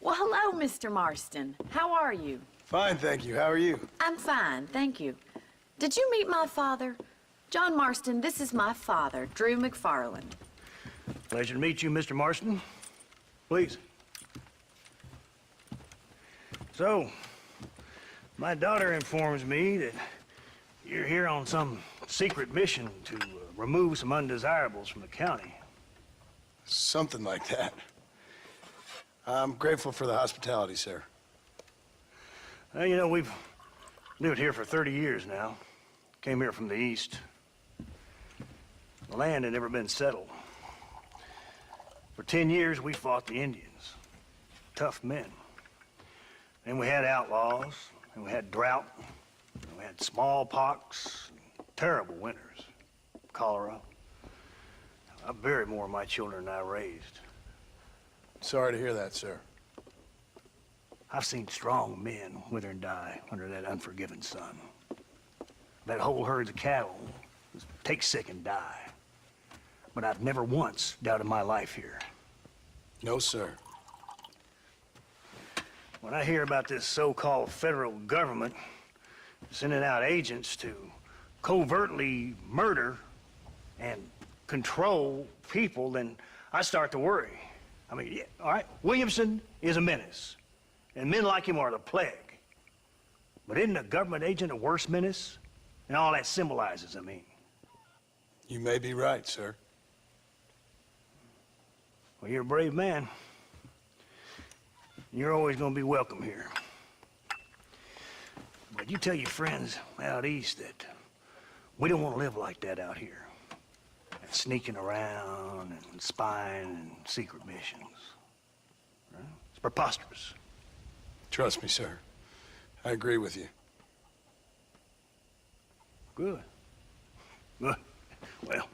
Well, hello, Mr. Marston. How are you? Fine, thank you. How are you? I'm fine, thank you. Did you meet my father? John Marston, this is my father, Drew McFarland. Pleasure to meet you, Mr. Marston. Please. So, my daughter informs me that you're here on some secret mission to remove some undesirables from the county. Something like that. I'm grateful for the hospitality, sir. Well, you know, we've lived here for 30 years now. Came here from the east. The land had never been settled. For 10 years, we fought the Indians. Tough men. Then we had outlaws, and we had drought, and we had smallpox, terrible winters, cholera. I buried more of my children than I raised. Sorry to hear that, sir. I've seen strong men wither and die under that unforgiving sun. That whole herds of cattle just take sick and die. But I've never once doubted my life here. No, sir. When I hear about this so-called federal government sending out agents to covertly murder and control people, then I start to worry. I mean, yeah, all right, Williamson is a menace, and men like him are the plague. But isn't a government agent a worse menace? And all that symbolizes, I mean. You may be right, sir. Well, you're a brave man. You're always gonna be welcome here. But you tell your friends out east that we don't want to live like that out here. And sneaking around and spying and secret missions. Right? It's preposterous. Trust me, sir. I agree with you. Good. Good. Well,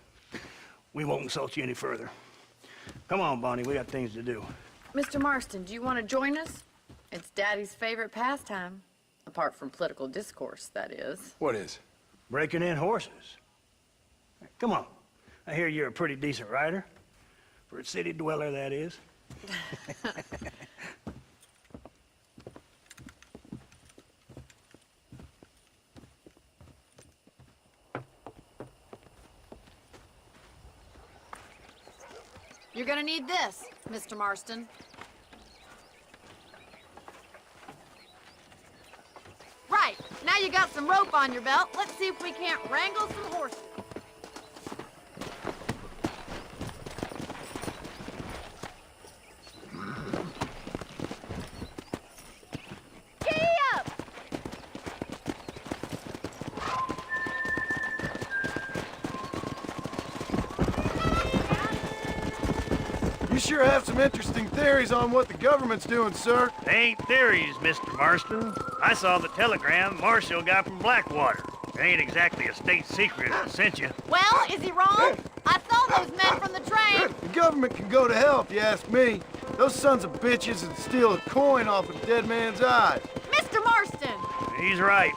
we won't insult you any further. Come on, Bonnie, we got things to do. Mr. Marston, do you want to join us? It's Daddy's favorite pastime. Apart from political discourse, that is. What is? Breaking in horses. Come on. I hear you're a pretty decent rider. For a city dweller, that is. You're gonna need this, Mr. Marston. Right, now you got some rope on your belt. Let's see if we can't wrangle some horses. You sure have some interesting theories on what the government's doing, sir. They ain't theories, Mr. Marston. I saw the telegram Marshall got from Blackwater. It ain't exactly a state secret that sent you. Well, is he wrong? I saw those men from the train. The government can go to hell if you ask me. Those sons of bitches would steal a coin off a dead man's eyes. Mr. Marston! He's right.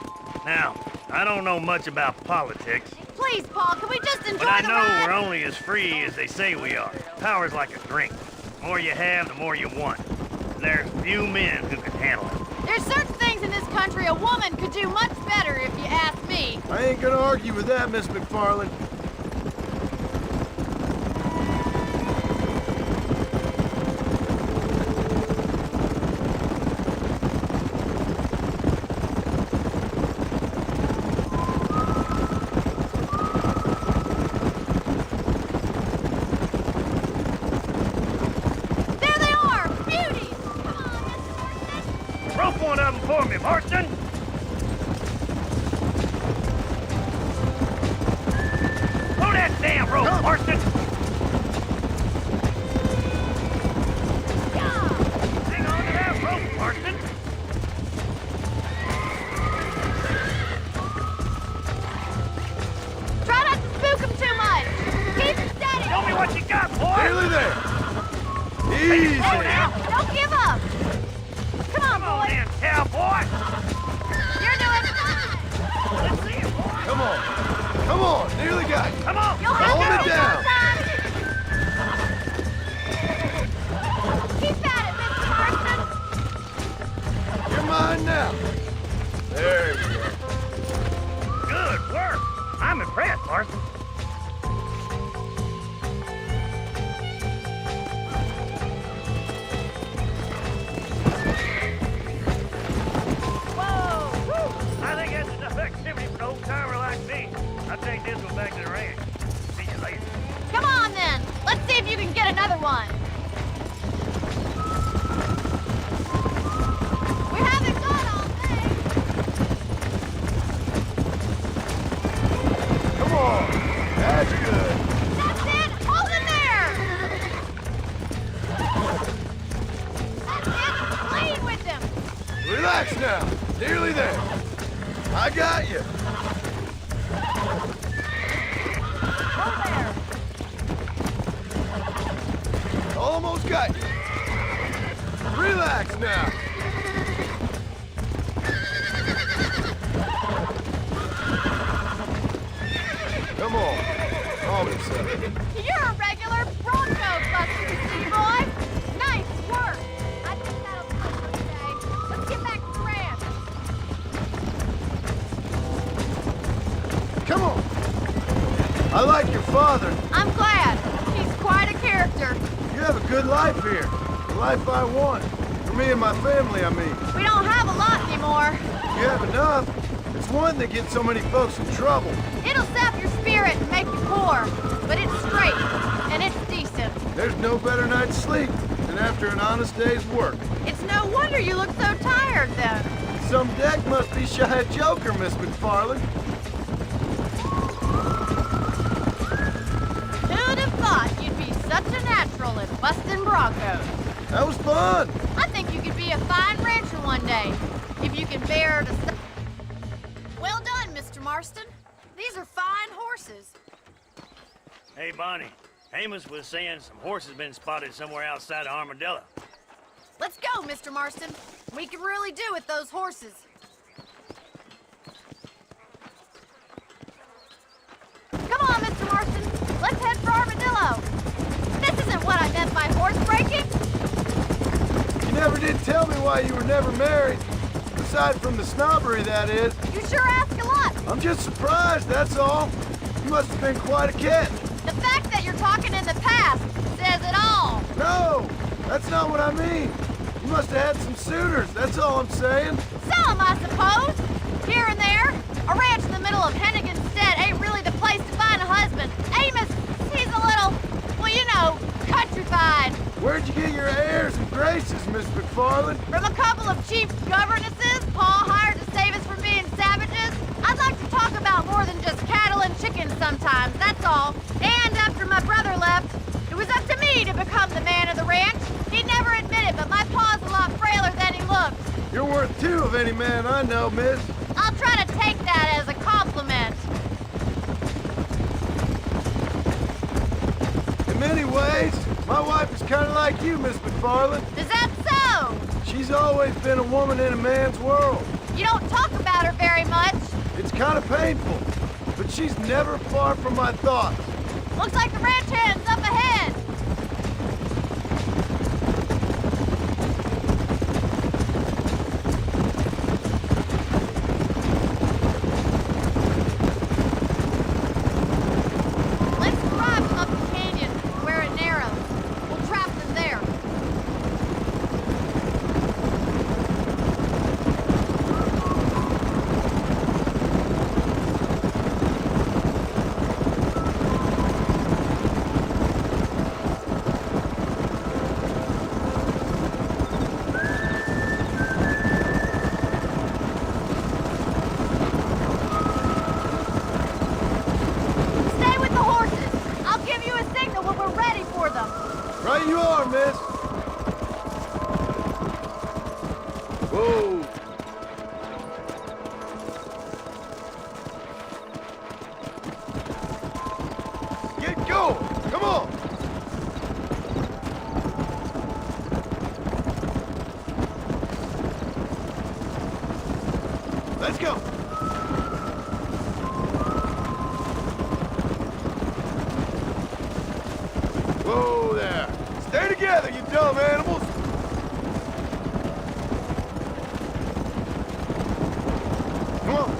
Now, I don't know much about politics. Please, Paul, can we just enjoy But I the know ride? we're only as free as they say we are. Power's like a drink. The more you have, the more you want. And there's few men who can handle it. There's certain things in this country a woman could do much better, if you ask me. I ain't gonna argue with that, Miss McFarland. There they are! Beauties! Come on, Mr. Marston! Rope one of them for me, Marston! Throw that damn rope, Marston! Yeah! Hang on to that rope, Marston! Try not to spook them too much! Keep it steady! Show me what you got, boy! Nearly there. Easy. Slow down! Don't give up! Come on, Come on, boy! then, cowboy! You're doing fine! Let's see it, boy! Come on. Come on. Nearly got you. Come on! You'll have Hold to it down. Keep at it, Mr. Marston! Marston? Whoa! Woo! I think that's enough activity for an old-timer like me. I'll take this one back to the ranch. See you later. Come on, then. Let's see if you can get another one. We haven't got all day. Come on. That's good. That's it. Hold it there. That's it. Lean with them. Relax now. Nearly there. I got you. Hold there. Almost got you. Relax now. Come on. Calm yourself. You're a regular Bronco buster, big boy. Nice work. I think that'll do it for today. Let's get back to the ranch. Come on. I like your father. I'm glad. He's quite a character. You have a good life here. The life I want. For me and my family, I mean. We don't have a lot anymore. You have enough. It's one that gets so many folks in trouble. It'll sap your spirit and make you poor, but it's straight and it's decent. There's no better night's sleep than after an honest day's work. It's no wonder you look so tired then. Some deck must be shy of Joker, Miss McFarland. Who'd have thought you'd be such a natural at busting Broncos? That was fun. I think you could be a fine rancher one day, if you can bear to... Well done, Mr. Marston. These are fine horses. Hey, Bonnie. Amos was saying some horses been spotted somewhere outside of Armadillo. Let's go, Mr. Marston. We can really do with those horses. Come on, Mr. Marston. Let's head for Armadillo. This isn't what I meant by horse breaking. You never did tell me why you were never married. Aside from the snobbery, that is. You sure ask a lot. I'm just surprised, that's all. You must have been quite a catch. The fact that you're talking in the past says it all. No, that's not what I mean. You must have had some suitors, that's all I'm saying. Some, I suppose. Here and there. A ranch in the middle of Hennigan's Stead ain't really the place to find a husband. Amos, he's a little, well, you know, countrified. Where'd you get your airs and graces, Miss McFarland? From a couple of cheap governesses Paul hired to save us from being savages. I'd like to talk about more than just cattle and chickens sometimes, that's all. And after my brother left, it was up to me to become the man of the ranch. He'd never admit it, but my paw's a lot frailer than he looks. You're worth two of any man I know, miss. I'll try to take that as a compliment. In many ways, my wife is kind of like you, Miss McFarland. Is that so? She's always been a woman in a man's world. You don't talk about her very much. It's kind of painful, but she's never far from my thoughts. Looks like the ranch hand's up ahead. Let's drive them up the canyon where it narrows. We'll trap them there. Stay with the horses. I'll give you a signal when we're ready for them. Right you are, miss. Whoa. Get going. Come on. Let's go. Whoa there. Stay together, you dumb animals. Come on.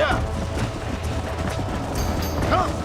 Yeah. Come.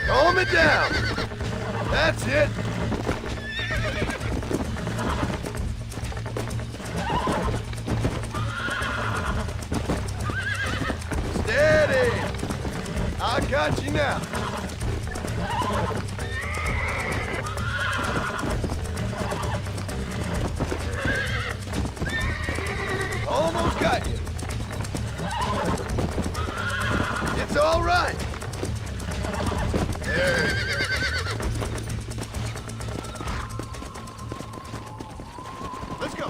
Calm it down. That's it. Steady. I got you now. Almost got you. It's all right. There. Let's go.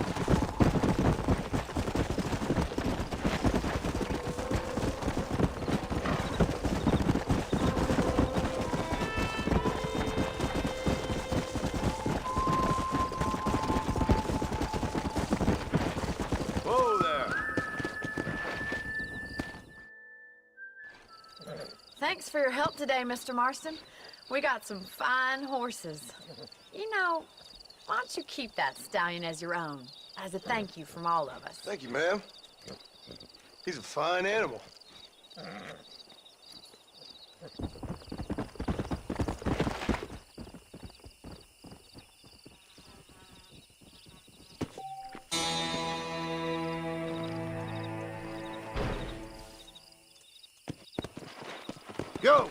Whoa there. Thanks for your help today, Mr. Marston. We got some fine horses. You know, why don't you keep that stallion as your own, as a thank you from all of us? Thank you, ma'am. He's a fine animal. Go!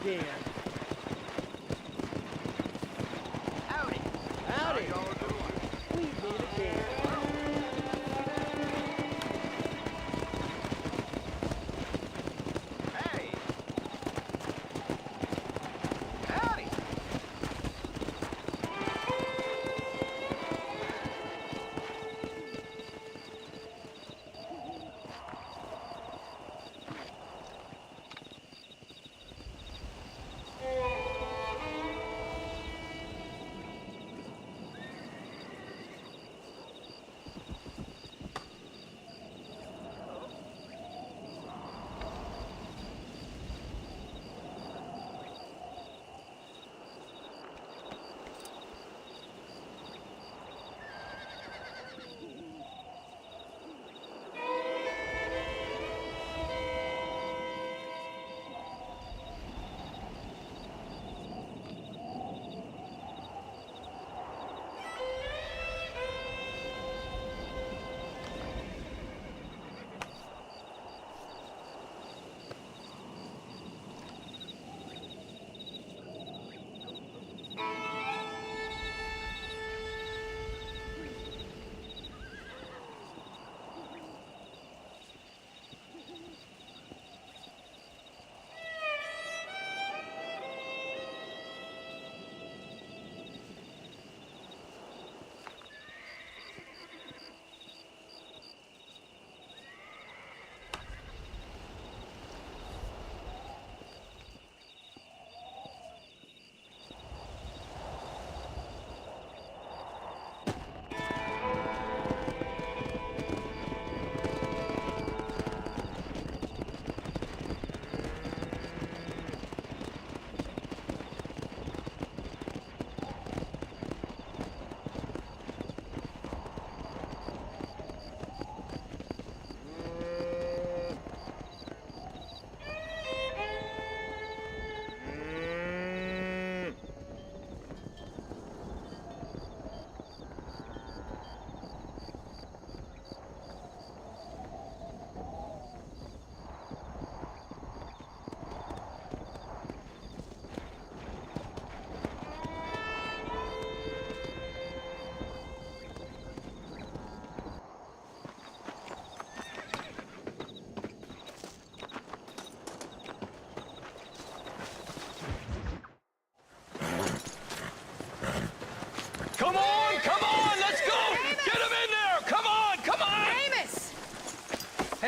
again. Howdy. Howdy. How y'all doing? We meet again. Hey. Howdy.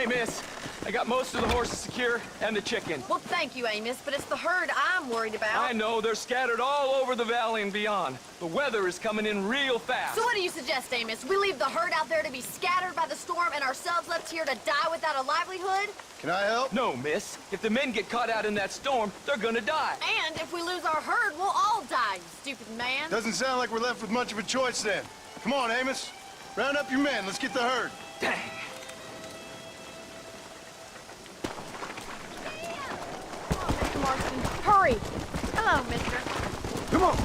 Hey, miss. I got most of the horses secure and the chicken. Well, thank you, Amos, but it's the herd I'm worried about. I know, they're scattered all over the valley and beyond. The weather is coming in real fast. So what do you suggest, Amos? We leave the herd out there to be scattered by the storm and ourselves left here to die without a livelihood? Can I help? No, miss. If the men get caught out in that storm, they're gonna die. And if we lose our herd, we'll all die, you stupid man. Doesn't sound like we're left with much of a choice then. Come on, Amos. Round up your men. Let's get the herd. Dang. Mr. Marston, hurry! Hello, mister. Come on.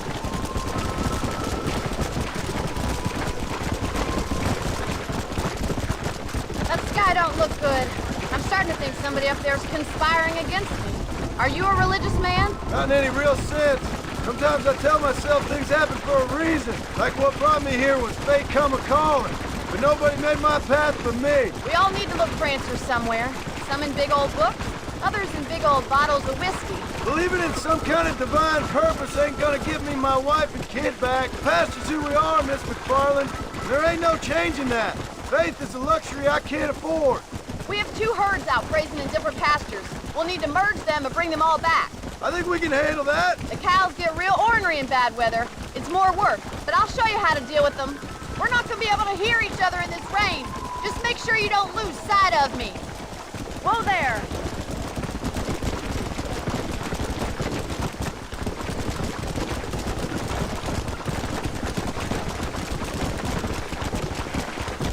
That sky don't look good. I'm starting to think somebody up there's conspiring against me. Are you a religious man? Not in any real sense. Sometimes I tell myself things happen for a reason. Like what brought me here was fate come a-calling. But nobody made my path but me. We all need to look for answers somewhere. Some in big old books, others in big old bottles of whiskey. Believing in some kind of divine purpose ain't gonna give me my wife and kid back. The past is who we are, Miss McFarland. There ain't no changing that. Faith is a luxury I can't afford. We have 2 herds out grazing in different pastures. We'll need to merge them and bring them all back. I think we can handle that. The cows get real ornery in bad weather. It's more work, but I'll show you how to deal with them. We're not gonna be able to hear each other in this rain. Just make sure you don't lose sight of me. Whoa there!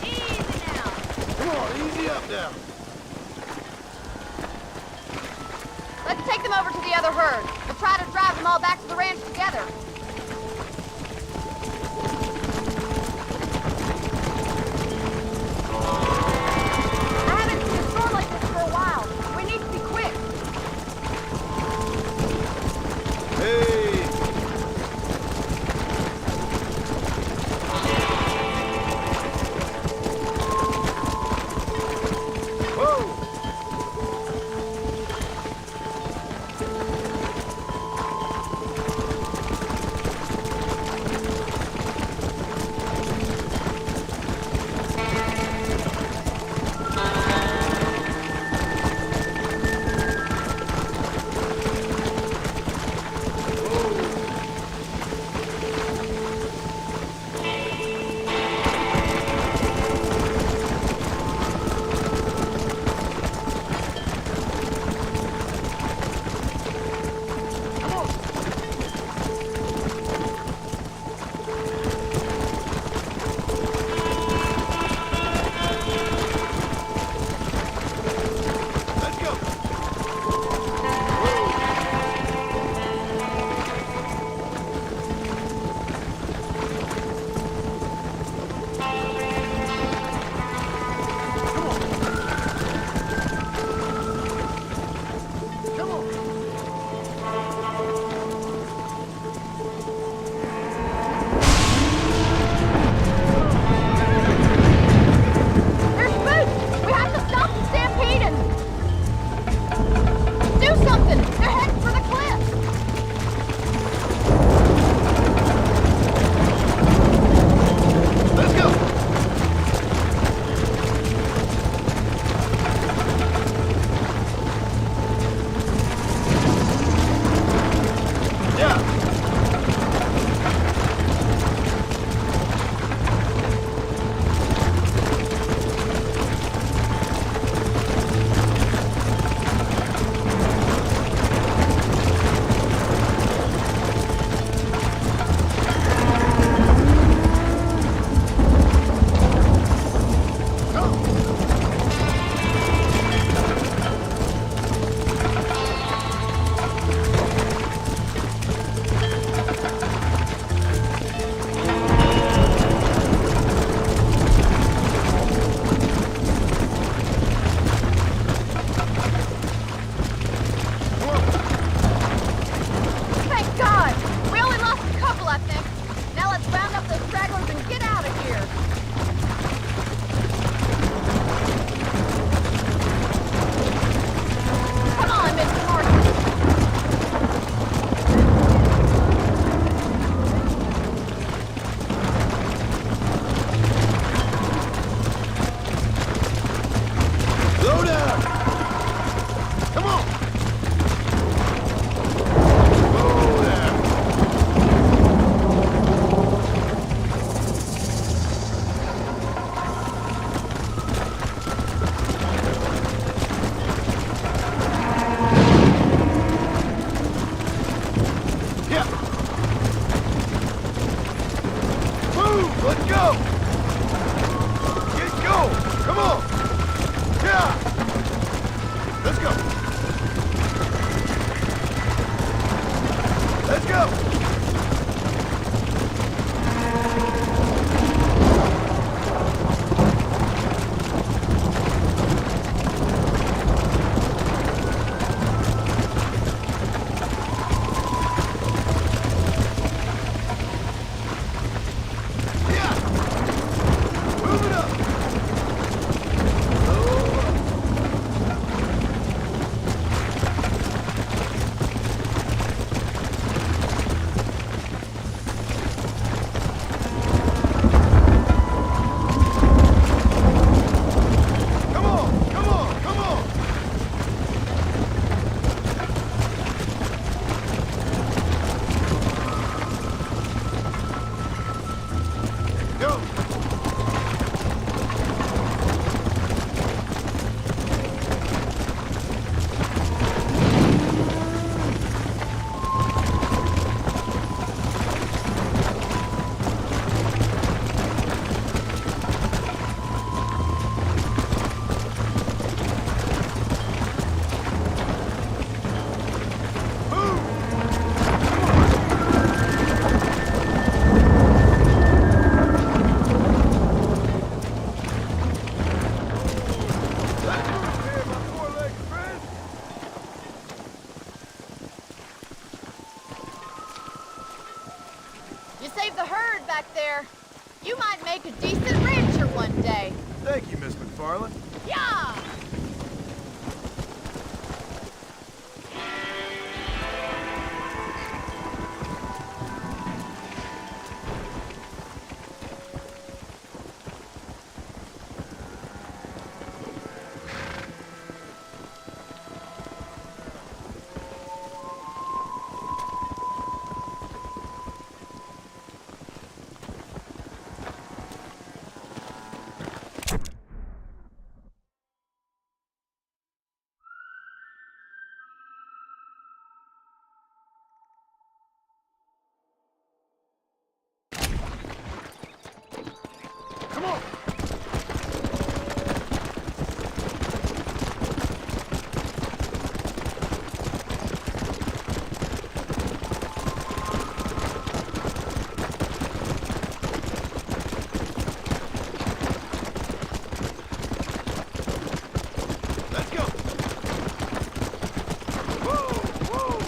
Easy now. Come on, easy up now. Let's take them over to the other herd. We'll try to drive them all back to the ranch together. I haven't seen a storm like this for a while. We need to be quick. Hey. Whoa. Let's go. Let's go. You saved the herd back there. You might make a decent rancher one day. Thank you, Miss McFarland. Yeah! Come on. Let's go. Whoa, whoa.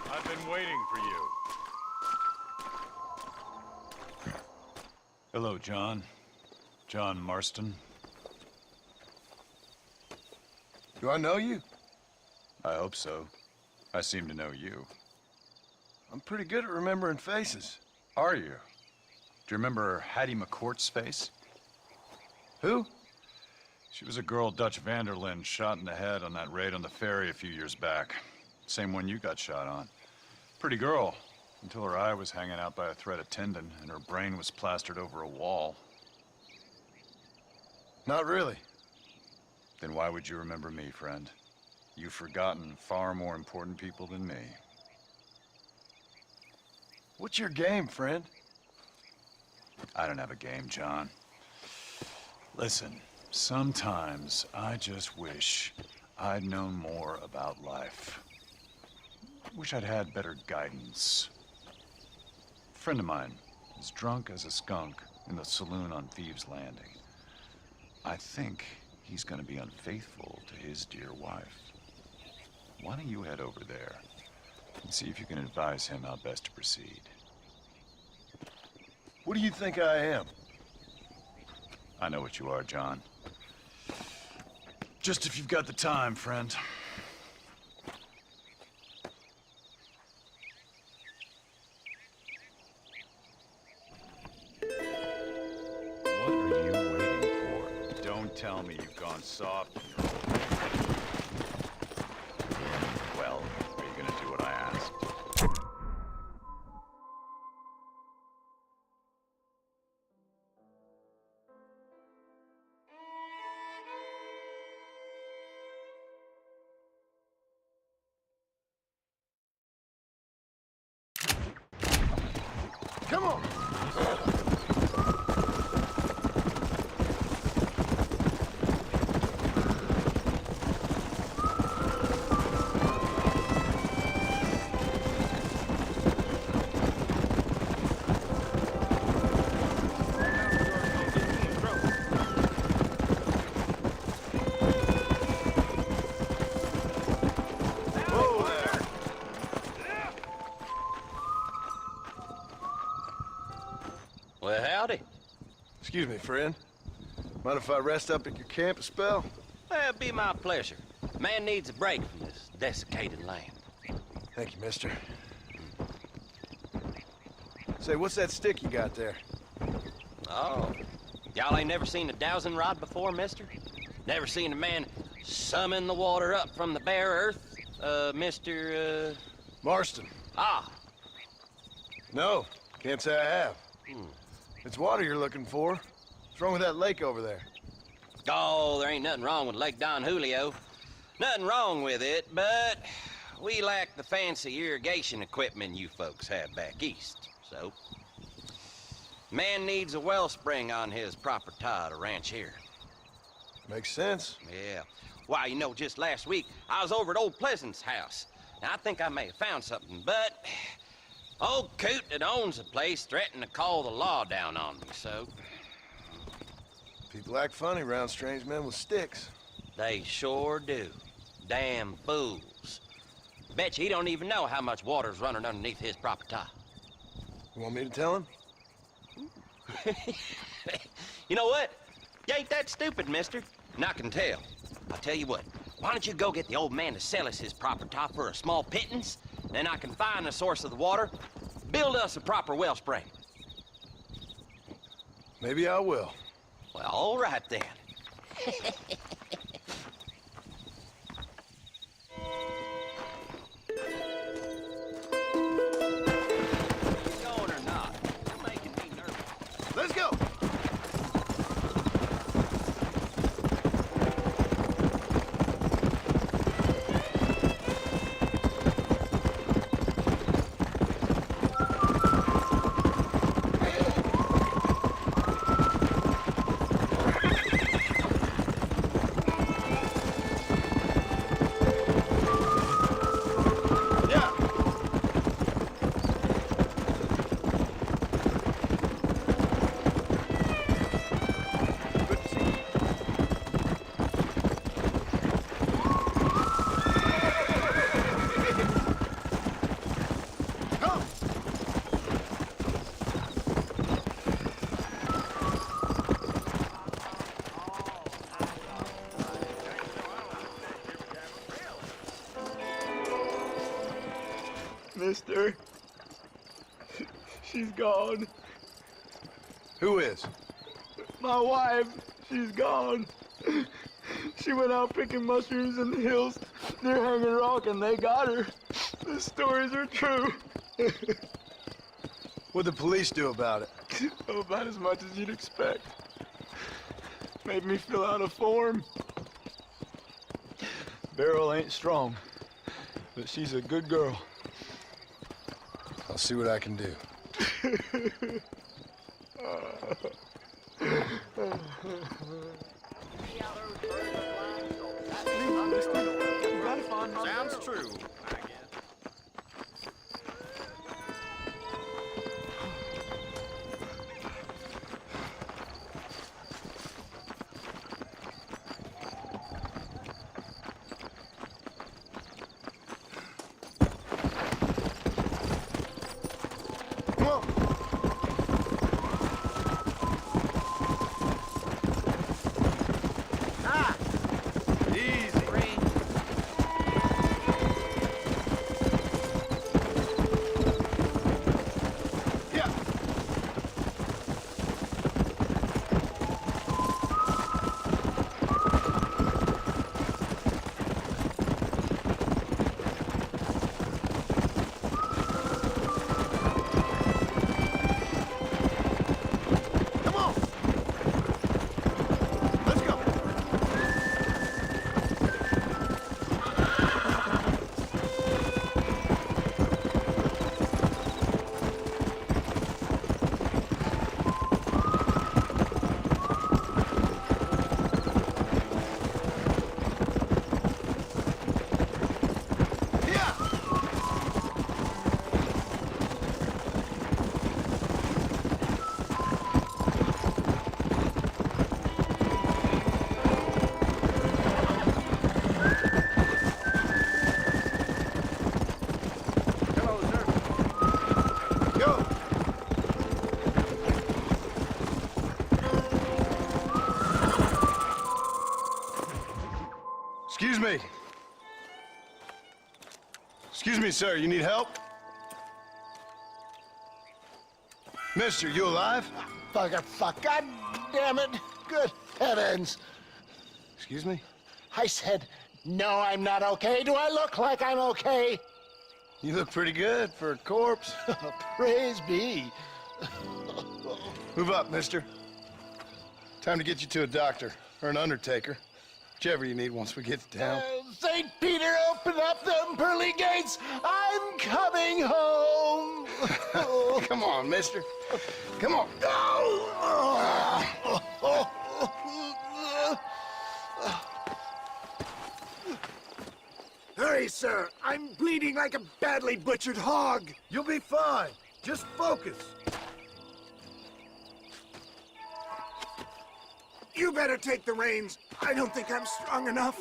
I've been waiting for you. Hello, John. John Marston. Do I know you? I hope so. I seem to know you. I'm pretty good at remembering faces. Are you? Do you remember Hattie McCourt's face? Who? She was a girl Dutch Vanderlyn shot in the head on that raid on the ferry a few years back. Same one you got shot on. Pretty girl, until her eye was hanging out by a thread of tendon and her brain was plastered over a wall. Not really. Then why would you remember me, friend? You've forgotten far more important people than me. What's your game, friend? I don't have a game, John. Listen, sometimes I just wish I'd known more about life. Wish I'd had better guidance. A friend of mine is drunk as a skunk in the saloon on Thieves' Landing. I think he's gonna be unfaithful to his dear wife. Why don't you head over there and see if you can advise him how best to proceed? What do you think I am? I know what you are, John. Just if you've got the time, friend. What are you waiting for? Don't tell me you've gone soft. Well, are you gonna do what I asked? Come on. Whoa there. Well, howdy. Excuse me, friend. Mind if I rest up at your camp a spell? Well, it'd be my pleasure. Man needs a break from this desiccated land. Thank you, mister. Say, what's that stick you got there? Oh, y'all ain't never seen a dowsing rod before, mister? Never seen a man summon the water up from the bare earth? Mr. Marston. Ah, No, can't say I have. It's water you're looking for. What's wrong with that lake over there? oh, there ain't nothing wrong with Lake Don Julio. Nothing wrong with it, but we lack the fancy irrigation equipment you folks have back east, so... Man needs a wellspring on his property to ranch here. Makes sense. Yeah. Why, you know, just last week, I was over at Old Pleasant's house. Now, I think I may have found something, but... Old Coot that owns the place threatened to call the law down on me, so... People act funny around strange men with sticks. They sure do. Damn fools. Bet you he don't even know how much water's running underneath his property. You want me to tell him? You know what? You ain't that stupid, mister. And I can tell. I'll tell you what. Why don't you go get the old man to sell us his property for a small pittance? Then I can find the source of the water, build us a proper wellspring. Maybe I will. Well, all right then. Going or not? You're making me nervous. Let's go! Yeah! Good to see you. Come! Mister. She's gone. Who is? My wife, she's gone. She went out picking mushrooms in the hills near Hanging Rock and they got her. The stories are true. What'd the police do about it? Oh, about as much as you'd expect. Made me fill out a form. Beryl ain't strong, but she's a good girl. I'll see what I can do. Sounds true, I guess. Come on! Ah! Easy. me, sir. You need help? Mister, you alive? Fuck, God damn it. Good heavens. Excuse me? I said, no, I'm not okay. Do I look like I'm okay? You look pretty good for a corpse. Praise be. Move up, mister. Time to get you to a doctor or an undertaker. Whichever you need once we get to town. St. Peter, open up them pearly gates. I'm coming home. Come on, mister. Come on. Hurry, sir. I'm bleeding like a badly butchered hog. You'll be fine. Just focus. You better take the reins. I don't think I'm strong enough.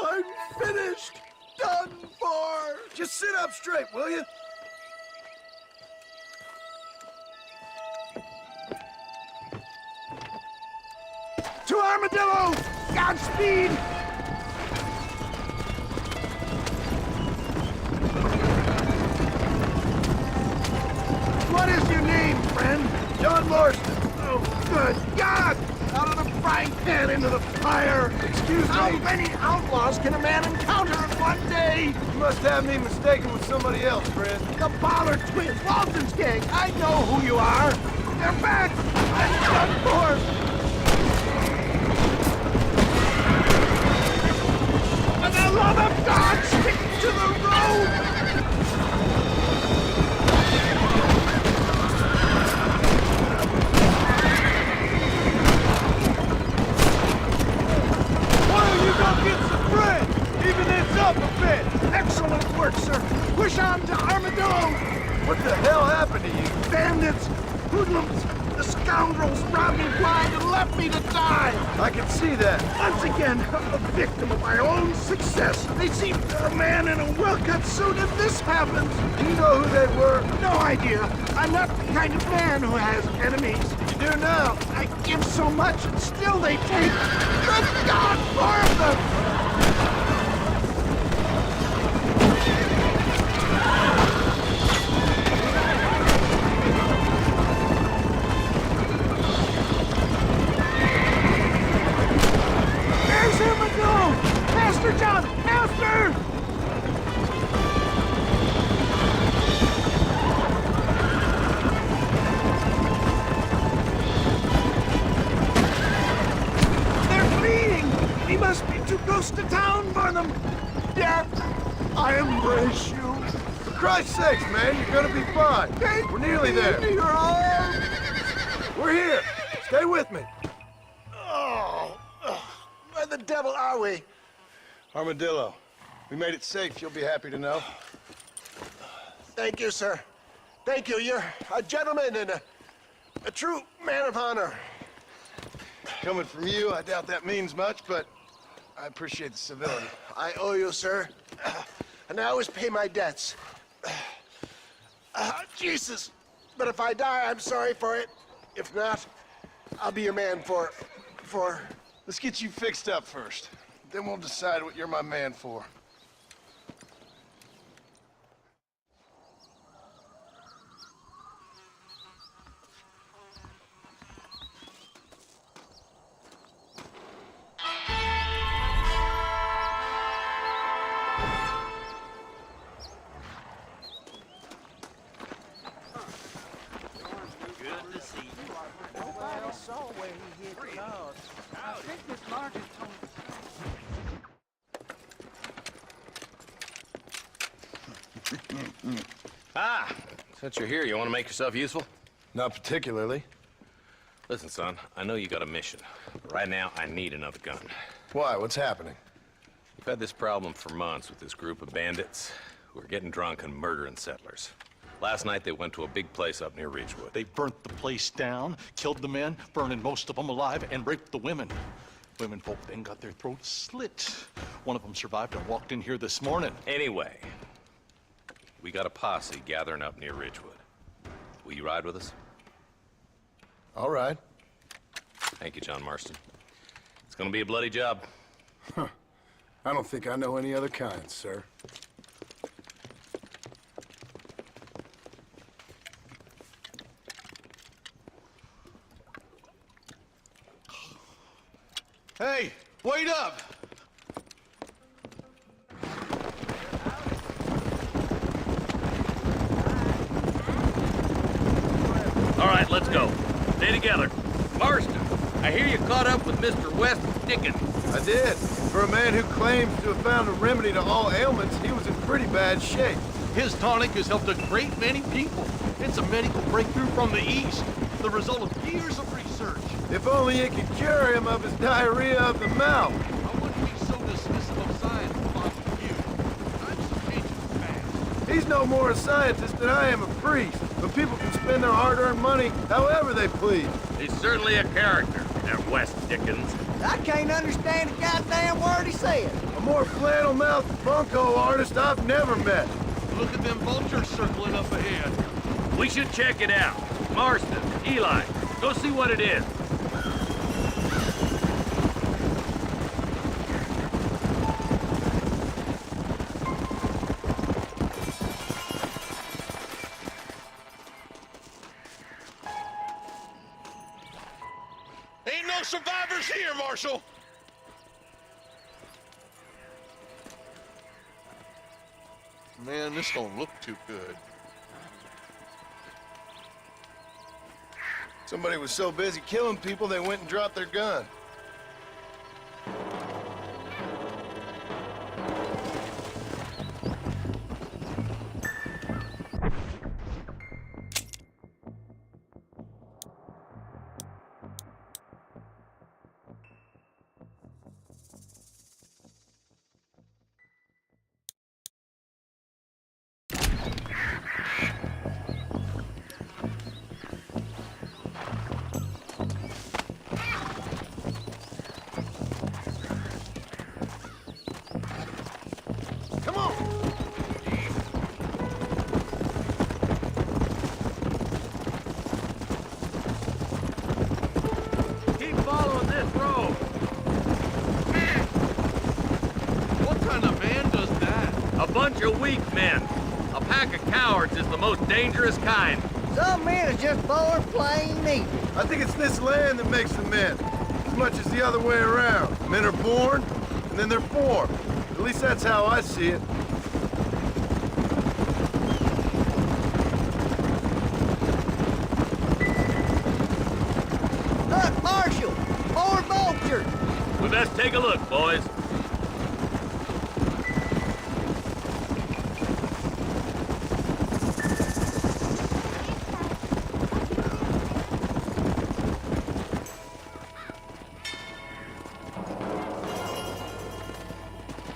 I'm finished. Done for. Just sit up straight, will you? To Armadillo! Godspeed! What is your name, friend? John Marston. Oh, good God! Out of the frying pan into the fire! Excuse me. How many outlaws can a man encounter in one day? You must have me mistaken with somebody else, friend. The Ballard twins, Walton's gang. I know who you are. They're back. I'm done for. For the love of God, stick to the road. Why don't you go get some bread? Even this up a bit. Excellent work, sir. Push on to Armadillo. What the hell happened to you? Bandits, hoodlums, the scoundrels robbed me blind and left me to die. I can see that. Once again, I'm a victim of my own success. They seem a man in a well-cut suit if this happens. Do you know who they were? No idea. I'm not the kind of man who has enemies. You do now. I give so much and still they take. Good God, more of them! There's Armadillo! Master John! Master! They're fleeing! We must be too close to town for them! Death, I embrace you! For Christ's sakes, man, you're gonna be fine. We're nearly there. Your arms! We're here. Stay with me. Where the devil are we? Armadillo. We made it safe, you'll be happy to know. Thank you, sir. Thank you. You're a gentleman and a true man of honor. Coming from you, I doubt that means much, but I appreciate the civility. I owe you, sir. And I always pay my debts. Jesus. But if I die, I'm sorry for it. If not, I'll be your man for... Let's get you fixed up first. Then we'll decide what you're my man for. Ah, since you're here, you want to make yourself useful? Not particularly. Listen, son, I know you got a mission. But right now, I need another gun. Why? What's happening? We've had this problem for months with this group of bandits who are getting drunk and murdering settlers. Last night, they went to a big place up near Ridgewood. They burnt the place down, killed the men, burning most of them alive, and raped the women. Women folk then got their throats slit. One of them survived and walked in here this morning. Anyway, we got a posse gathering up near Ridgewood. Will you ride with us? All right. Thank you, John Marston. It's gonna be a bloody job. I don't think I know any other kind, sir. Hey, wait up! All right, let's go. Stay together. Marston, I hear you caught up with Mr. West Dickens. I did. For a man who claims to have found a remedy to all ailments, he was in pretty bad shape. His tonic has helped a great many people. It's a medical breakthrough from the East, the result of years of research. If only it could cure him of his diarrhea of the mouth. I wouldn't be so dismissive of science if I were you. Times are changing fast. He's no more a scientist than I am a priest. But people can spend their hard-earned money however they please. He's certainly a character, that West Dickens. I can't understand a goddamn word he said. A more flannel-mouthed bunko artist I've never met. Look at them vultures circling up ahead. We should check it out. Marston, Eli, go see what it is. Ain't no survivors here, Marshal! Man, this don't look too good. Somebody was so busy killing people, they went and dropped their gun. Bunch of weak men. A pack of cowards is the most dangerous kind. Some men are just born plain evil. I think it's this land that makes the men, as much as the other way around. Men are born, and then they're formed. At least that's how I see it. Look, Marshal! More vultures! We best take a look, boys.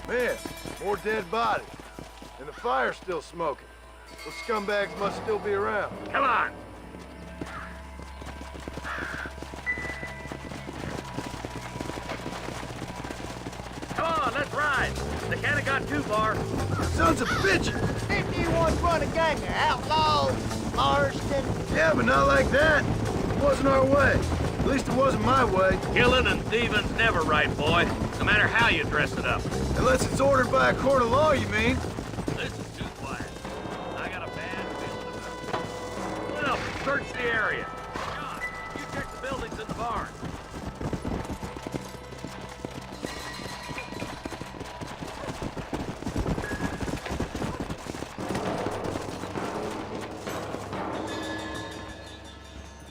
Man, more dead bodies. And the fire's still smoking. Those scumbags must still be around. Come on! Come on, let's ride! They can't have got too far. Sons of bitches! Didn't you once run a gang of outlaws, Marston? Yeah, but not like that. It wasn't our way. At least it wasn't my way. Killing and thieving's never right, boy. No matter how you dress it up. Unless it's ordered by a court of law, you mean? This is too quiet. I got a bad feeling about it. Split up and search the area. John, you check the buildings in the barn.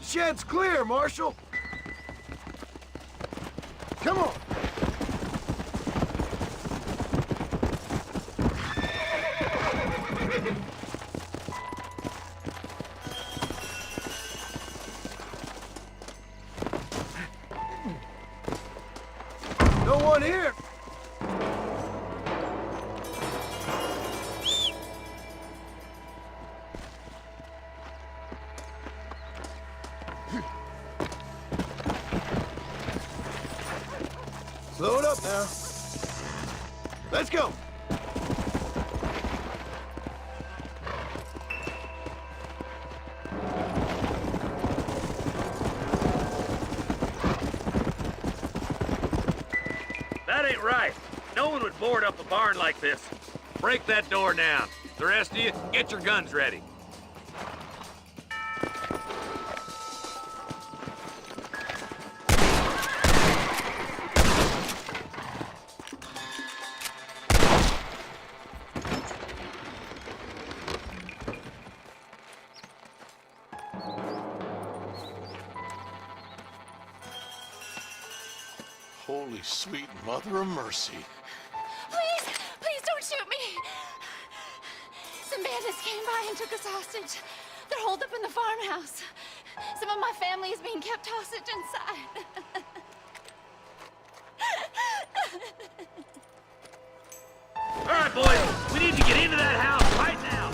Shed's clear, Marshal. Come on. No one here. Slow it up now. Let's go. That ain't right. No one would board up a barn like this. Break that door down. The rest of you, get your guns ready. Holy sweet mother of mercy. Please, please don't shoot me. Some bandits came by and took us hostage. They're holed up in the farmhouse. Some of my family is being kept hostage inside. All right, boys, we need to get into that house right now.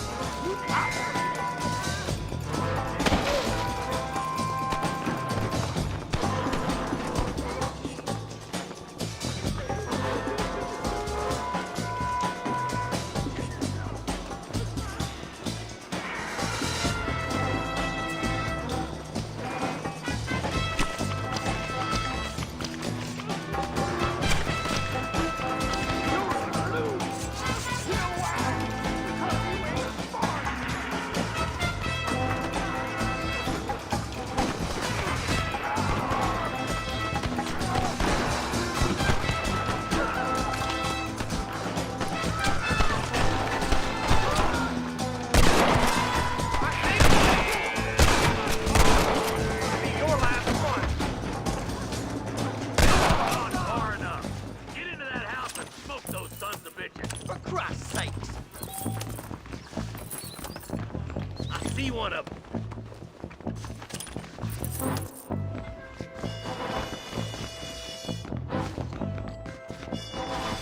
See one of them.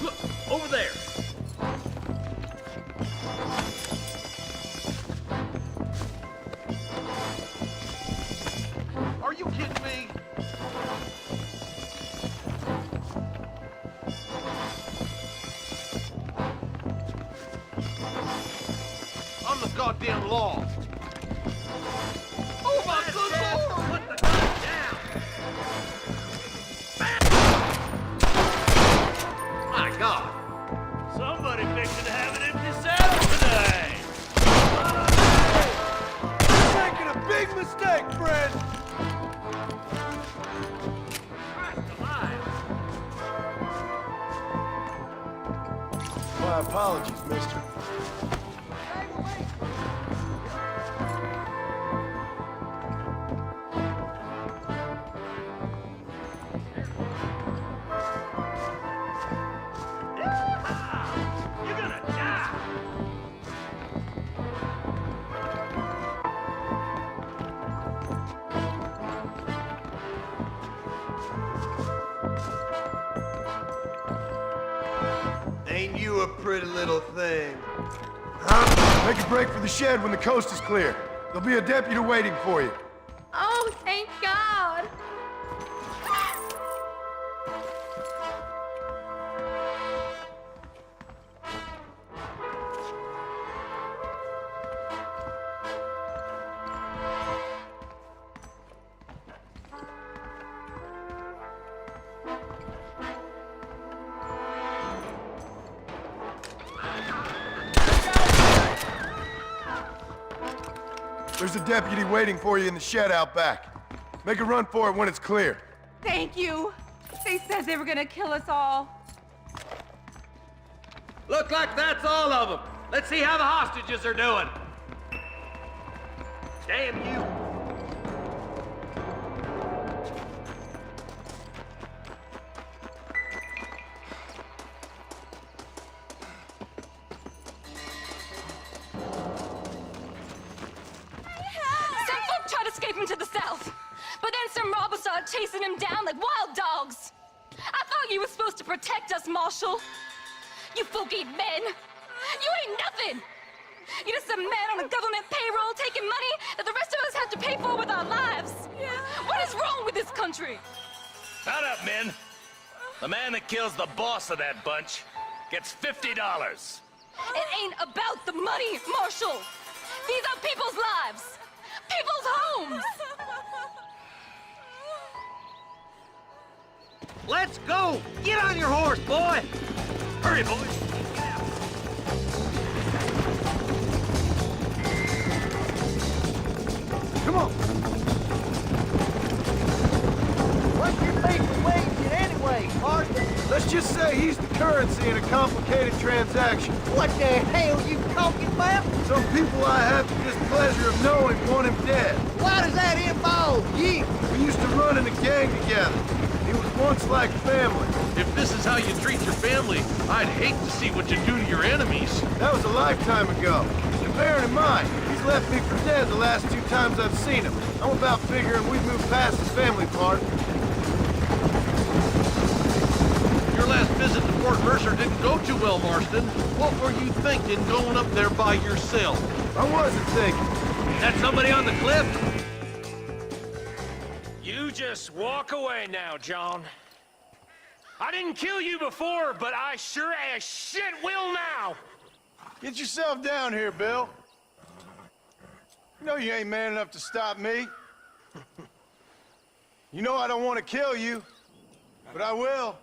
Look, over there. Are you kidding me? I'm the goddamn law. Oh my goodness! Put the gun down! My God! Somebody fixing to have an empty saddle today! You're making a big mistake, friend! Christ alive! My apologies, mister. You're gonna die! Ain't you a pretty little thing? Huh? Make a break for the shed when the coast is clear. There'll be a deputy waiting for you. Oh, thank God. There's a deputy waiting for you in the shed out back. Make a run for it when it's clear. Thank you. They said they were gonna kill us all. Look like that's all of them. Let's see how the hostages are doing. Damn you. Some folk tried escaping to the south, but then some robbers started chasing him down like wild dogs. I thought you were supposed to protect us, Marshal. You folk ain't men. You ain't nothing. You're just a man on a government payroll taking money that the rest of us have to pay for with our lives. Yeah. What is wrong with this country? Shut up, men. The man that kills the boss of that bunch gets $50. It ain't about the money, Marshal. These are people's lives. People's homes. Let's go! Get on your horse, boy! Hurry, boys. Come on. What's your people waging anyway, Martha? Let's just say he's the currency in a complicated transaction. What the hell you talking about? Some people I have the displeasure of knowing want him dead. Why does that involve you? We used to run in a gang together. He was once like family. If this is how you treat your family, I'd hate to see what you do to your enemies. That was a lifetime ago. And bearing in mind, he's left me for dead the last 2 times I've seen him. I'm about figuring we've moved past the family part. Your last visit to Fort Mercer didn't go too well, Marston. What were you thinking going up there by yourself? I wasn't thinking. That somebody on the cliff? You just walk away now, John. I didn't kill you before, but I sure as shit will now! Get yourself down here, Bill. You know you ain't man enough to stop me. You know I don't want to kill you, but I will.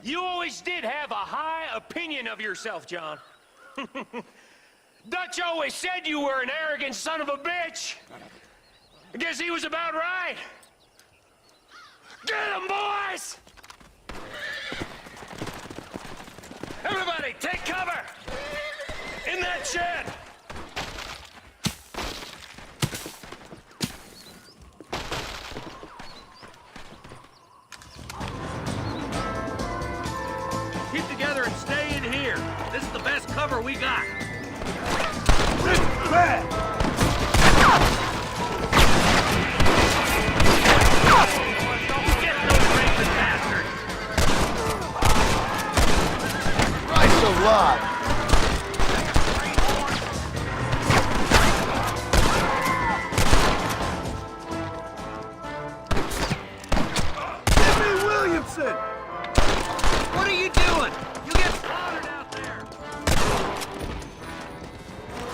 You always did have a high opinion of yourself, John. Dutch always said you were an arrogant son of a bitch. I guess he was about right. Get him, boys! Everybody, take cover! In that shed! Keep together and stay in here. This is the best cover we got. This is bad! Get those racist bastards! Christ alive! Jimmy Williamson! What are you doing? You get slaughtered out there!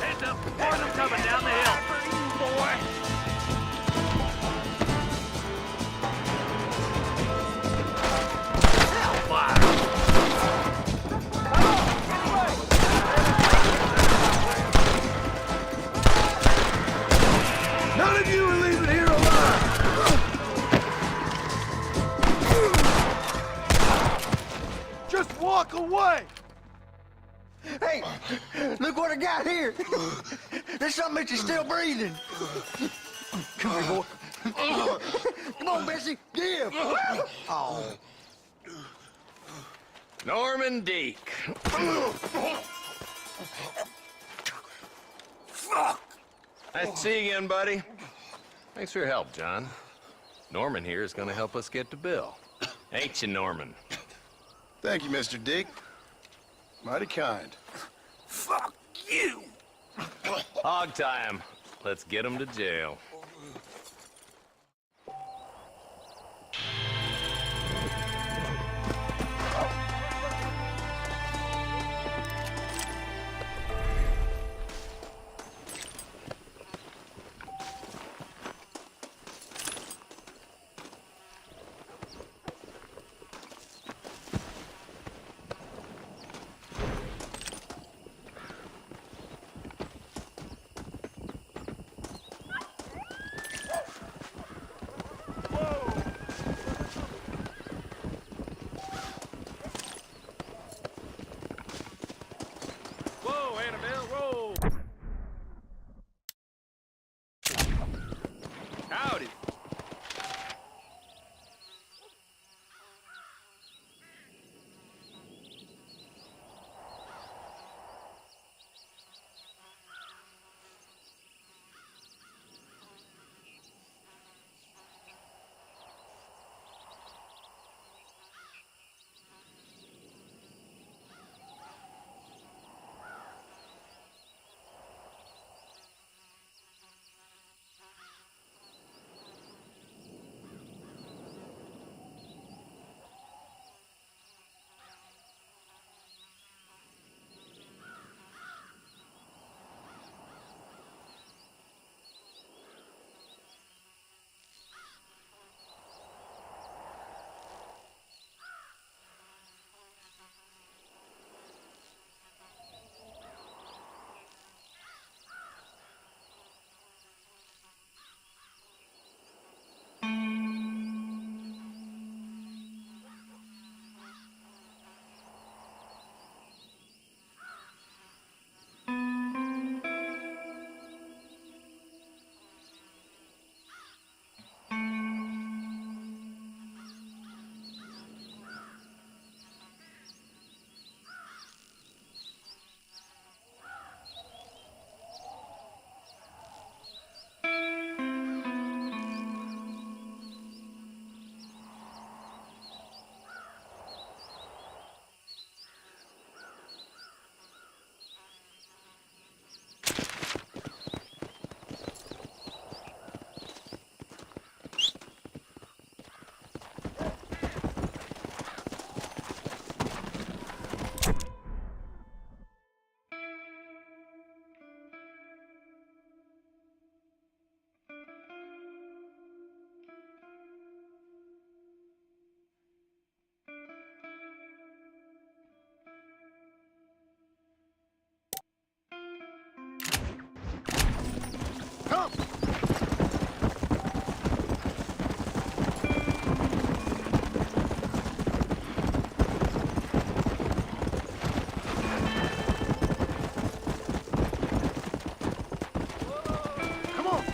Heads up, more of them coming down the hill. Boy! Hellfire! None of you are leaving here alive! Just walk away! Hey, look what I got here. There's something that you're still breathing. Come here, boy. Come on, Bessie, give. Oh. Norman Deek. Fuck! Nice to see you again, buddy. Thanks for your help, John. Norman here is gonna help us get to Bill. Ain't you, Norman? Thank you, Mr. Dick. Mighty kind. Fuck you! Hog time. Let's get him to jail. Come! Come on!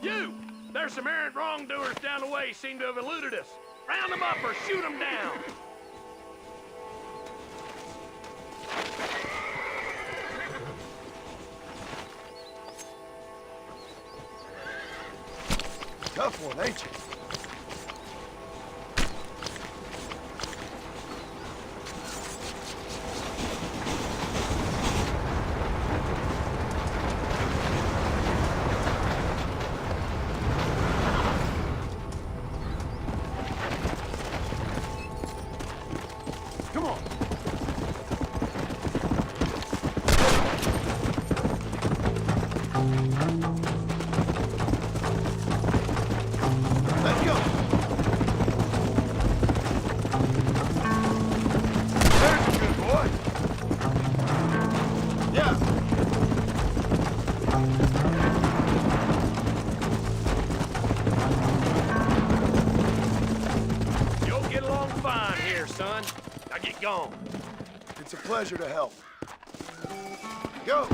You! There's some errant wrongdoers down the way seem to have eluded us. Round them up or shoot them down. Tough one, ain't you? Come on. Let's go. There's a good boy. Yeah. You'll get along fine here, son. Now get going. It's a pleasure to help. Go.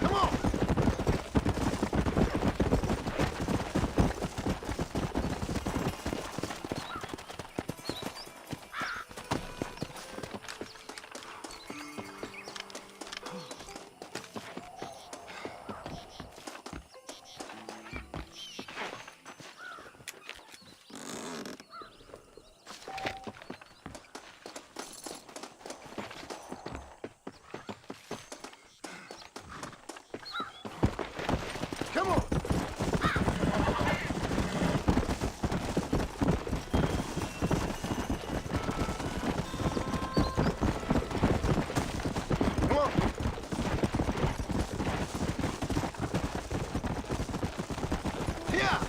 Come on. Come on. Come on. Yeah.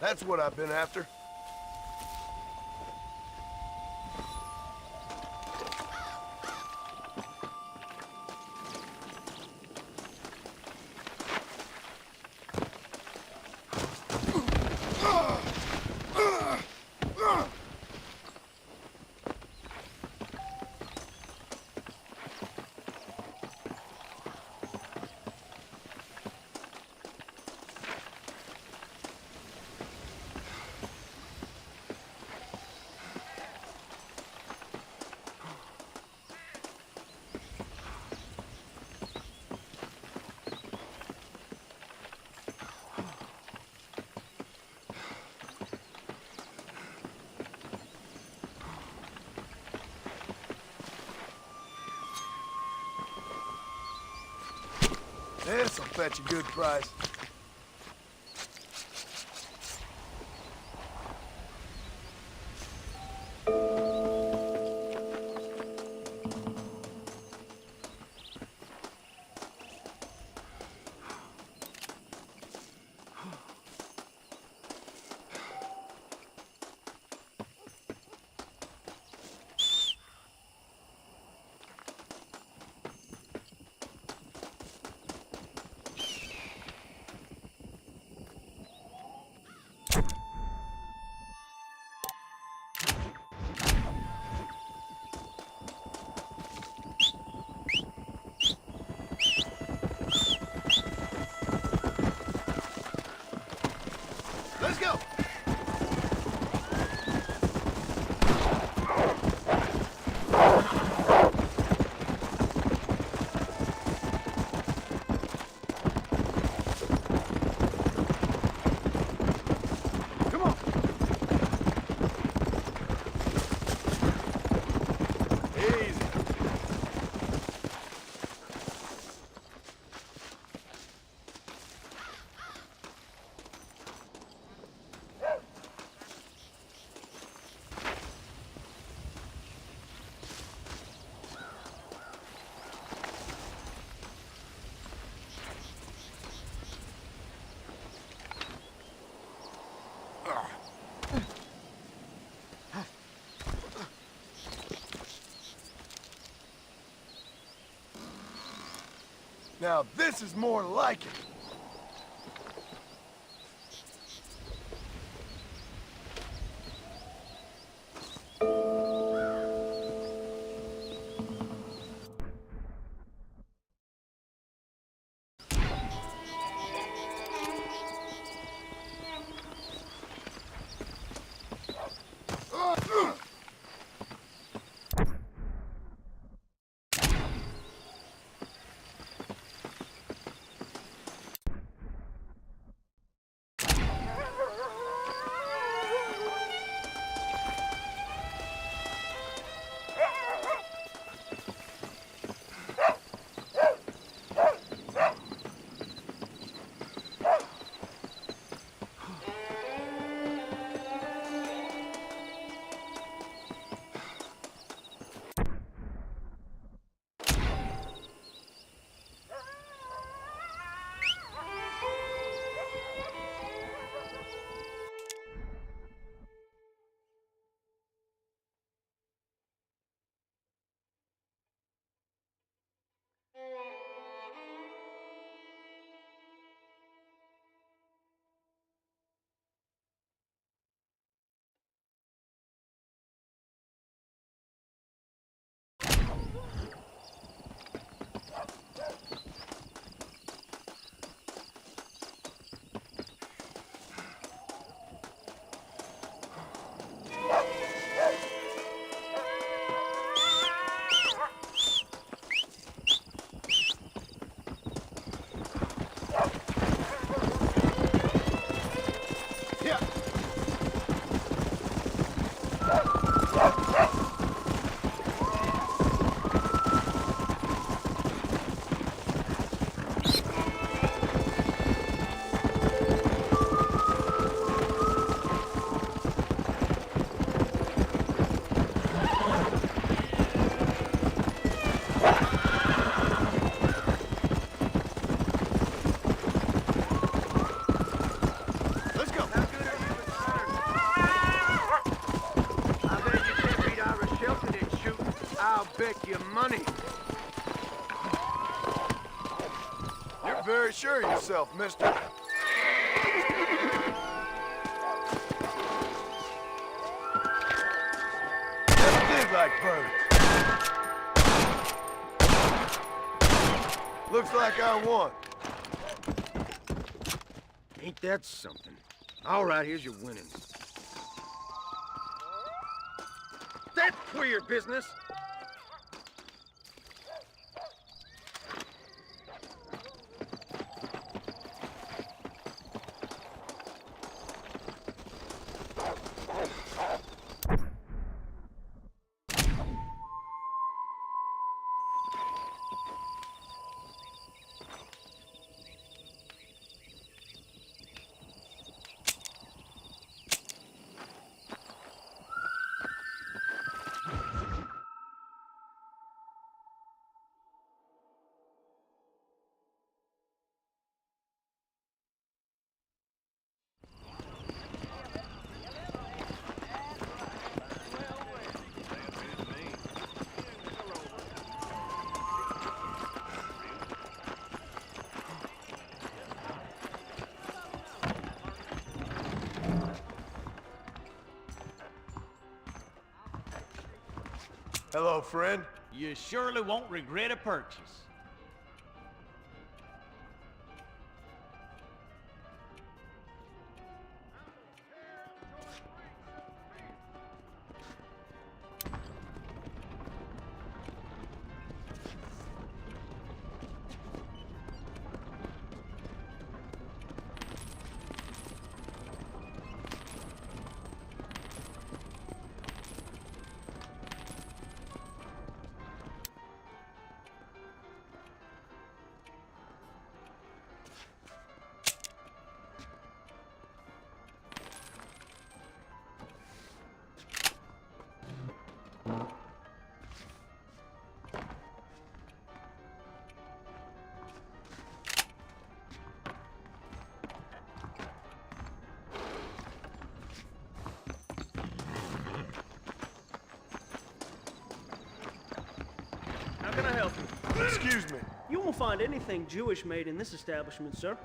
That's what I've been after. This'll fetch a good price. Let's go! Come on! Easy. Now this is more like it. I'll bet you money. You're very sure of yourself, mister. They dig like birds. Looks like I won. Ain't that something? All right, here's your winnings. That's queer business. Hello, friend. You surely won't regret a purchase. How can I help you? Excuse me. You won't find anything Jewish made in this establishment, sir.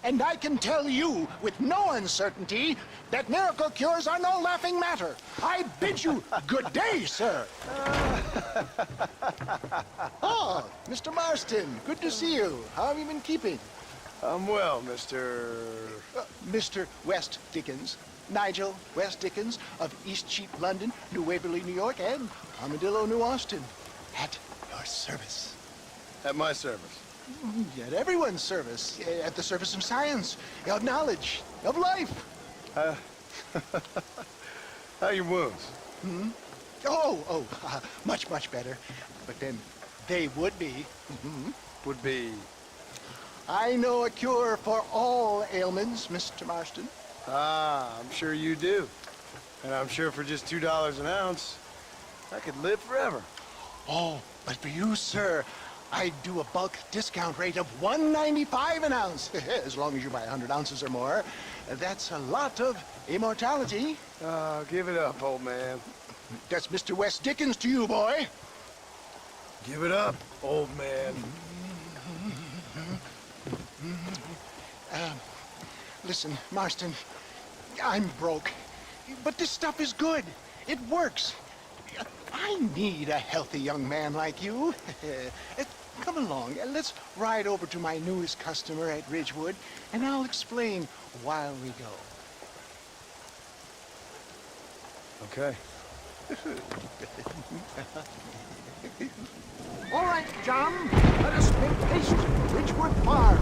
And I can tell you with no uncertainty that miracle cures are no laughing matter. I bid you good day, sir. Oh, Mr. Marston, good to see you. How have you been keeping? I'm well, Mr. Mr. West Dickens. Nigel West Dickens of Eastcheap, London, New Waverly, New York, and Armadillo, New Austin. At your service. At my service. At everyone's service. At the service of science, of knowledge, of life. How are your wounds? Hmm? Much, much better. But then they would be. Would be... I know a cure for all ailments, Mr. Marston. Ah, I'm sure you do. And I'm sure for just $2 an ounce, I could live forever. Oh, but for you, sir, I'd do a bulk discount rate of $1.95 an ounce, as long as you buy 100 ounces or more. That's a lot of immortality. Give it up, old man. That's Mr. West Dickens to you, boy. Give it up, old man. Listen, Marston, I'm broke, but this stuff is good. It works. I need a healthy young man like you. Come along, let's ride over to my newest customer at Ridgewood, and I'll explain while we go. Okay. All right, John, let us make haste to Ridgewood Farm.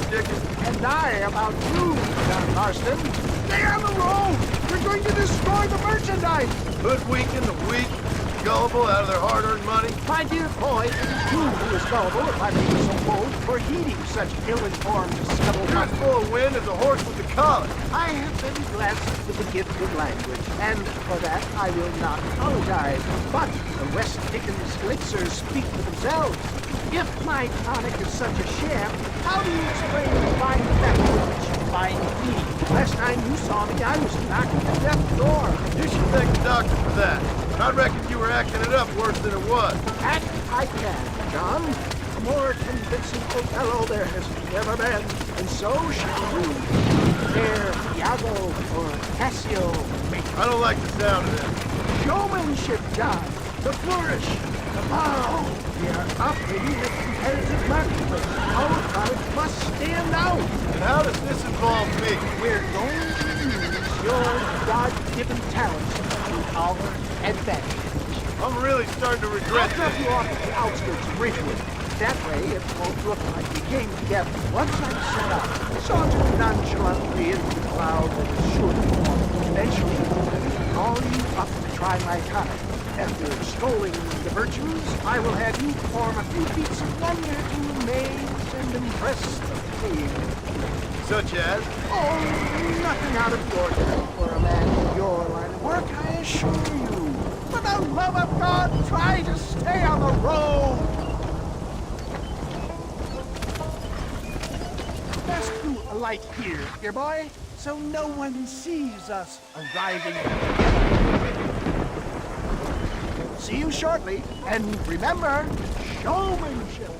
And I about you, John Marston. Stay on the road! You're going to destroy the merchandise! Hoodwinking the weak, gullible out of their hard-earned money. My dear boy, it is you who is gullible, if I may be so bold, for heeding such ill-informed scuttlebutt. You're as full of wind as a horse with the collar. I have been blessed with the gift of language, and for that I will not apologize. But the West Dickens elixirs speak for themselves. If my tonic is such a sham, how do you explain the fine effect with which you find me? Last time you saw me, I was knocking the death door. You should thank the doctor for that. I reckon you were acting it up worse than it was. Act I can, John. A more convincing Othello there has never been, and so shall you. Fair Iago or Cassio make. I don't like the sound of it. Showmanship, John. The flourish. The bow. We are operating in a competitive marketplace. Our product must stand out. And how does this involve me? We're going to use your God-given talents to our advantage. I'm really starting to regret I'll drop you off at the outskirts of Ridgewood. That way, it won't look like we came together. Once I'm set up, saunter nonchalantly into the cloud that is sure to form. Eventually, I will call you up to try my tonic. After extolling the virtues, I will have you perform a few feats of wonder to amaze and impress the page. Such as? Oh, nothing out of the ordinary for a man in your line of work, I assure you. For the love of God, try to stay on the road. Let's do a light here, dear boy, so no one sees us arriving. See you shortly, and remember, showmanship.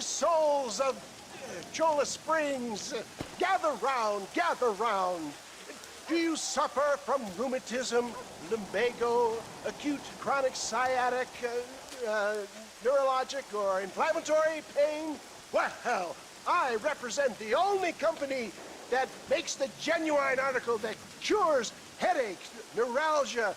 Souls of Chola Springs, gather round, gather round. Do you suffer from rheumatism, lumbago, acute chronic sciatic, neurologic, or inflammatory pain? Well, I represent the only company that makes the genuine article that cures headaches, neuralgia,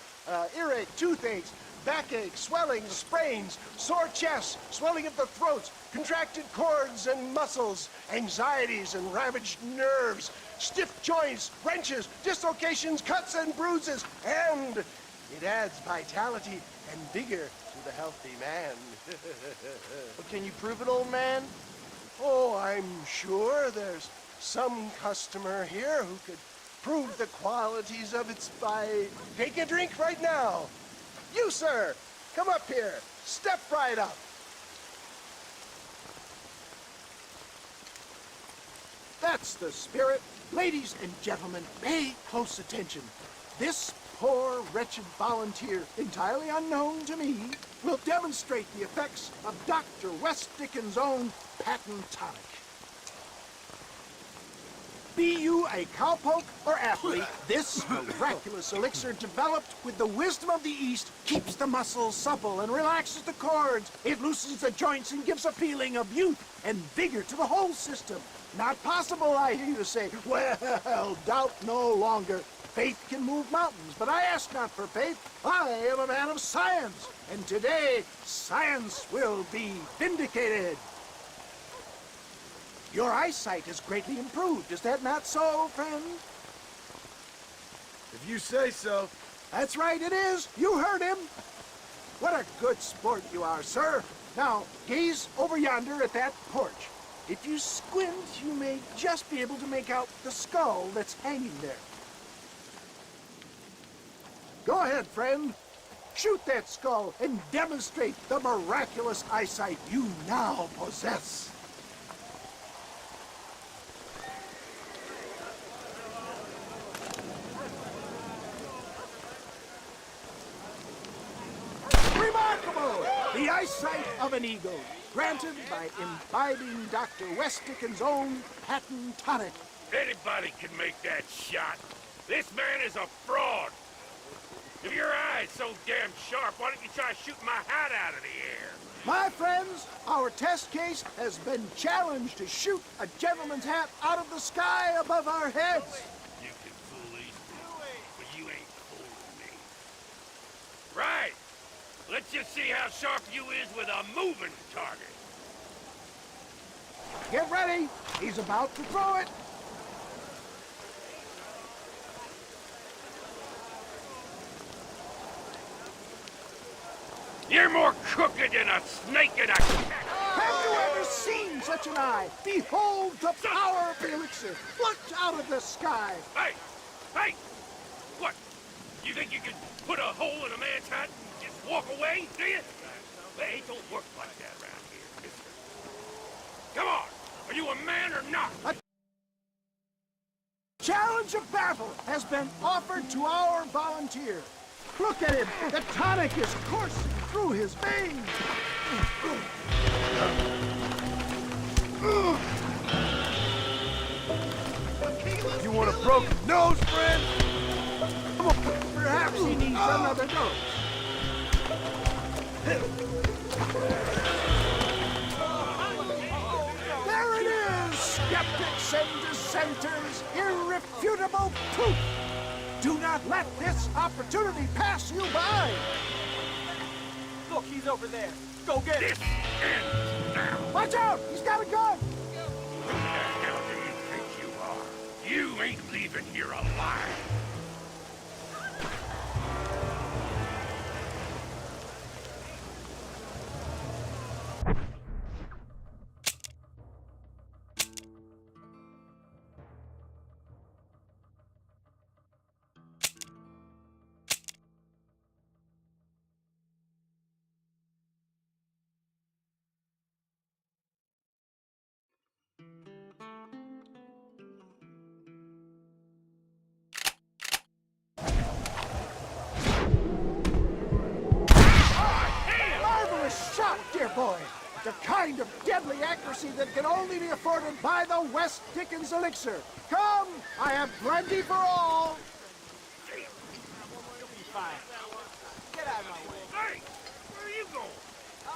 earache, toothaches, backache, swelling, sprains, sore chests, swelling of the throats, contracted cords and muscles, anxieties and ravaged nerves, stiff joints, wrenches, dislocations, cuts and bruises, and it adds vitality and vigor to the healthy man. Well, can you prove it, old man? Oh, I'm sure there's some customer here who could prove the qualities of its by... Take a drink right now. You, sir, come up here. Step right up. That's the spirit. Ladies and gentlemen, pay close attention. This poor, wretched volunteer, entirely unknown to me, will demonstrate the effects of Dr. West Dickens' own patent tonic. Be you a cowpoke or athlete, this miraculous elixir developed with the wisdom of the East keeps the muscles supple and relaxes the cords. It loosens the joints and gives a feeling of youth and vigor to the whole system. Not possible, I hear you say. Well, doubt no longer. Faith can move mountains, but I ask not for faith. I am a man of science, and today science will be vindicated. Your eyesight has greatly improved. Is that not so, friend? If you say so. That's right, it is. You heard him. What a good sport you are, sir. Now, gaze over yonder at that porch. If you squint, you may just be able to make out the skull that's hanging there. Go ahead, friend. Shoot that skull and demonstrate the miraculous eyesight you now possess. Remarkable! The eyesight of an eagle, granted by imbibing Dr. West Dickens' own patent tonic. Anybody can make that shot. This man is a fraud. If your eye's so damn sharp, why don't you try shooting my hat out of the air? My friends, our test case has been challenged to shoot a gentleman's hat out of the sky above our heads. You can fool these people, but you ain't fooling me. Right. Let's just see how sharp you is with a moving target. Get ready. He's about to throw it. You're more crooked than a snake in a cat. Have you ever seen such an eye? Behold the power of the elixir plucked out of the sky. Hey! Hey! What? You think you can put a hole in a man's hat and just walk away, do you? Well, it don't work like that around here, mister. Come on! Are you a man or not? A challenge of battle has been offered to our volunteer. Look at him! The tonic is coursing through his veins! You want a broken nose, friend? Perhaps he needs another dose. There it is! Skeptics and dissenters, irrefutable proof! Do not let this opportunity pass you by! Look, he's over there. Go get him. Watch out! He's got a gun! Who the hell do you think you are? You ain't leaving here alive. Marvelous shot, dear boy! The kind of deadly accuracy that can only be afforded by the West Dickens elixir. Come, I have plenty for all. You'll be fine. Get out of my way. Hey! Where are you going? I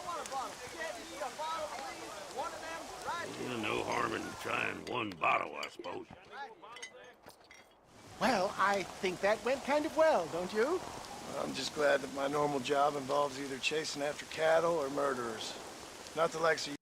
want a bottle. Can't you need a bottle, please? One of them, right? No harm in trying one bottle, I suppose. Well, I think that went kind of well, don't you? I'm just glad that my normal job involves either chasing after cattle or murderers. Not the likes of you.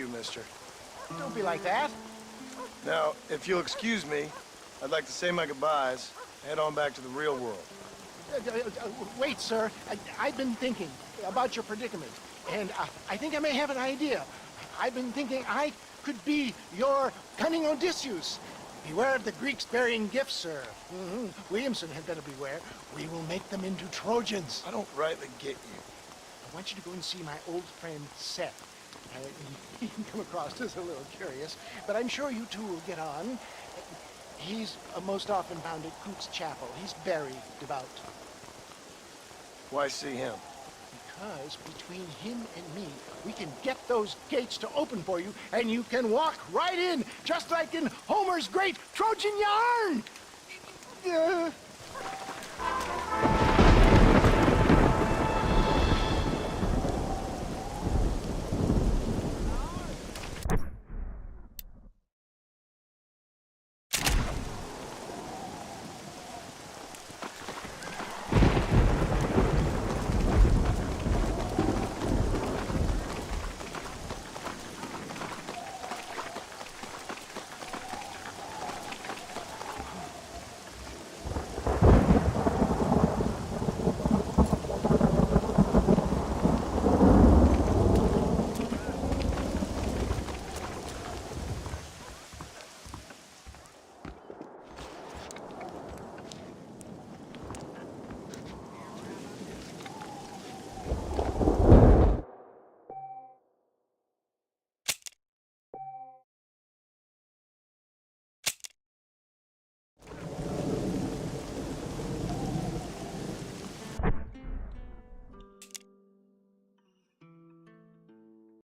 you, mister. Don't be like that. Now, if you'll excuse me, I'd like to say my goodbyes, head on back to the real world. Wait, sir. I've been thinking about your predicament, and I think I may have an idea. I've been thinking I could be your cunning Odysseus. Beware of the Greeks burying gifts, sir. Williamson had better beware. We will make them into Trojans. I don't rightly get you. I want you to go and see my old friend Seth. He can come across as a little curious, but I'm sure you two will get on. He's most often found at Cook's Chapel. He's very devout. Why see him? Because between him and me, we can get those gates to open for you, and you can walk right in, just like in Homer's great Trojan yarn!